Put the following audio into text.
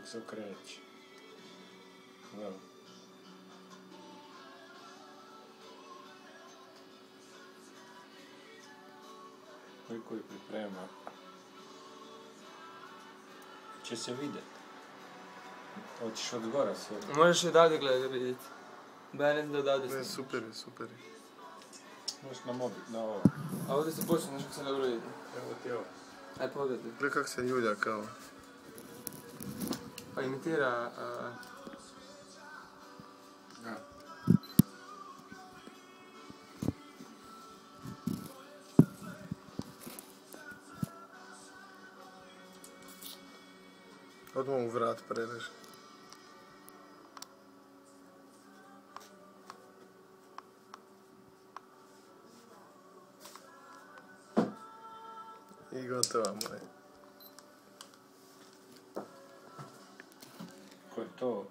dok se okreće. Da. Koji priprema. Će se vidjeti. Hoćeš od gora sve. Možeš i odavde gledati vidjeti. Ba ne znam da odavde Ne, snimaš. super je, super je. Možeš na mobi, na ovo. A ovdje se počne nešto se dobro vidi. Evo ti ovo. Aj pogledaj. Gle kak se ljulja kao. Pa imitira... Da. Odmah u vrat prereži. I gotova moja. Ko je to?